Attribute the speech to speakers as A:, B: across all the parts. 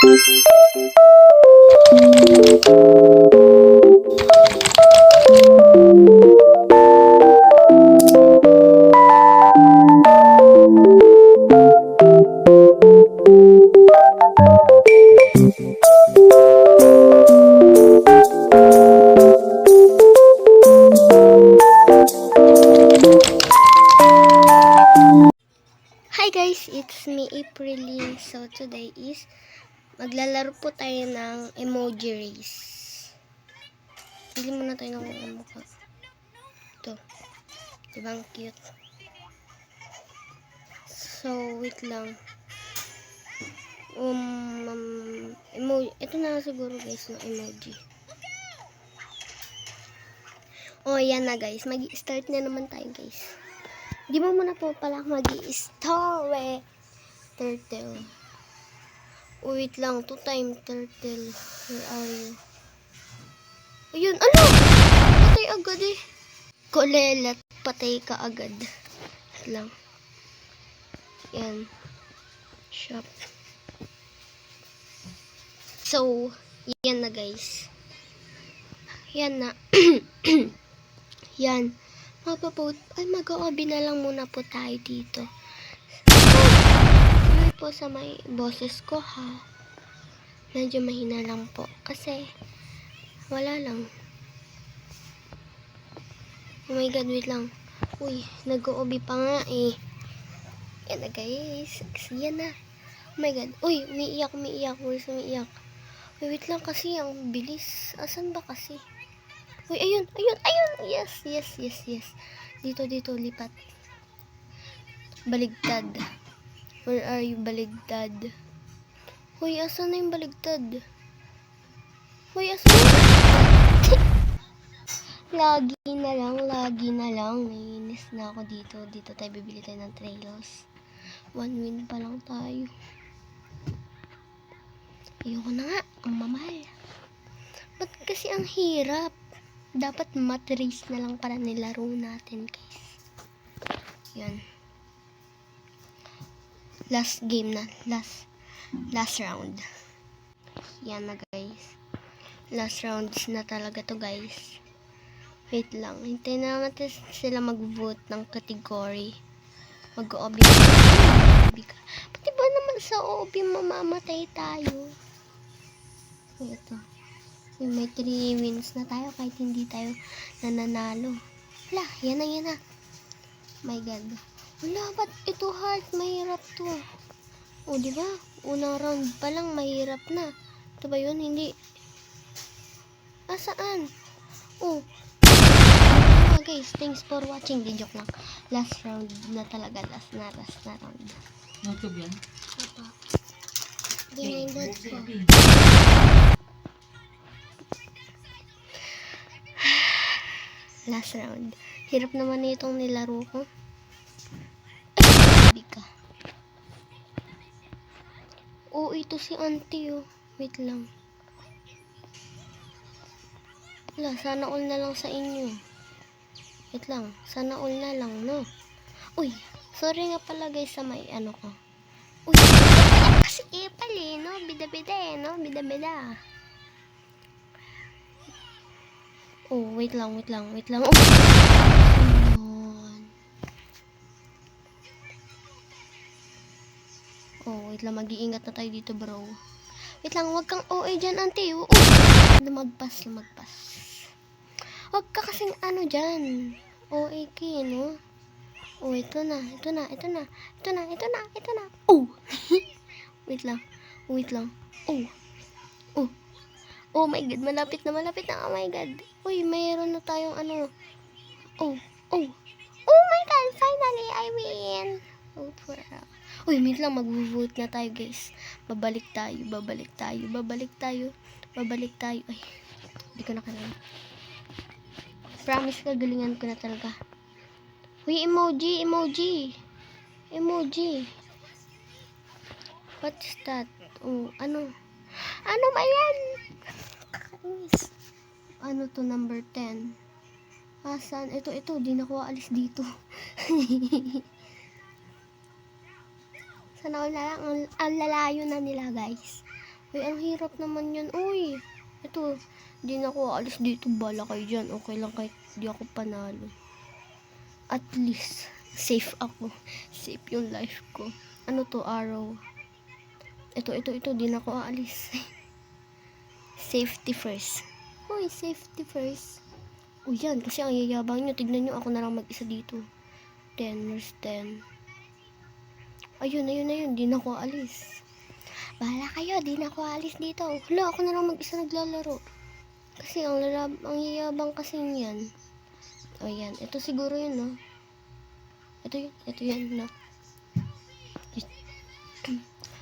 A: Hi guys, it's me Aprilin. So today is maglalaro po tayo ng emoji race. Pili muna tayo ng mukha. Ito. Diba ang cute? So wait lang. Emoji. Ito na siguro guys ng emoji. Oh, yan na guys. Mag-start na naman tayo guys. Di mo muna po pala mag-i-story. Turtle. Oh, wait lang. 2 time turtle. Where are you? Ayun. Ano? Patay agad eh. Kulelat. Patay ka agad. Wait lang. Yan. Shop. So, yan na guys. Yan na. Yan. Mag-o-obi na lang muna po tayo dito. Sorry po sa may boses ko ha. Medyo mahina lang po. Kasi, wala lang. Oh my god, wait lang. Uy, nag-o-obi pa nga eh. Yan na guys. Yan na. Oh my god. Uy, umiiyak. Where's umiiyak? Uy, wait lang kasi ang bilis. Asan ba kasi? Uy, ayun. Yes. Dito, lipat. Baligtad. Where are you, baligtad? Uy, asan na yung baligtad? Uy, asan na yung baligtad? Lagi na lang. Naiinis na ako dito. Dito tayo bibili tayo ng trails. 1 win pa lang tayo. Ayoko na nga. Ang mamahal. Ba't kasi ang hirap? Dapat mat race na lang para nilaro natin guys. Yan. Last game na. Last round. Yan na guys. Last rounds na talaga to guys. Wait lang. Hintayin na natin sila mag-vote ng category. Mag-OB. Pati ba naman sa OB mamamatay tayo? Ito. May 3 wins na tayo kahit hindi tayo nananalo. Wala, yan na. My god. Wala, ba't ito hard? Mahirap to. O, diba? Unang round pa lang, mahirap na. Ito ba yun? Hindi. Saan? Oh. Guys, thanks for watching. Di joke lang. Last round na talaga. Last na round.
B: YouTube yan?
A: Apa. Dinindot ko. Last round. Hirap naman na itong nilaro ko. Ay, ka. Oh, ito si auntie oh. Wait lang. Wala, sana all na lang sa inyo. Wait lang, sana all na lang, no? Uy, sorry nga pala guys sa may ano ko. Uy, kasi ipal eh, no? Bida-bida eh, no? Bida-bida. Oh, wait lang. Oh. Oh, wait lang. Mag-iingat na tayo dito, bro. Wait lang, wag kang OA dyan, auntie. Oh, lumagpas. Wag ka kasing ano dyan. OA ka, no? Oh, ito na. Oh! Wait lang. Oh my god, malapit na. Oh my god. Uy, mayroon na tayong ano. Oh my god, finally I win. Uy, wait lang, mag-vote na tayo, guys. Babalik tayo. Ay, hindi ko na kailangan. Promise, kagalingan ko na talaga. Uy, emoji. What's that? Oh, ano ba yan? Ano to, number 10? Asan? Ito, di na ko aalis dito. Sana all na lang, ang lalayo na nila guys. Uy, ang hirap naman yan. Uy, ito, di na ako aalis dito. Bala kayo dyan. Okay lang kahit di ako panalo. At least, safe ako. Safe yung life ko. Ano to, arrow? Ito, di na ako aalis. Safety first. Uy, safety first. Uy, yan, kasi ang yayabang nyo. Tignan nyo, ako na lang mag-isa dito. 10, where's 10? Ayun, di na ako aalis. Bahala kayo, di na ako aalis dito. Hala, ako na lang mag-isa naglalaro. Kasi ang yayabang kasi yan. O yan, ito siguro yun, no? Ito yan, no?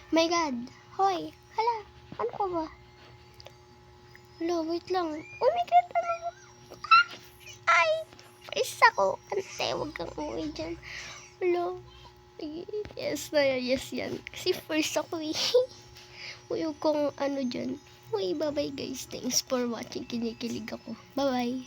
A: My God! Hoy! Hala! Ano ka ba? Hala, wait lang. Oh my God! Ano? Ay! First ako! Ante, huwag kang umuwi dyan. Hala! Yes na yan, yes yan. Kasi first ako eh. Huwag kong ano dyan. Uy, bye-bye guys. Thanks for watching. Kinikilig ako. Bye-bye.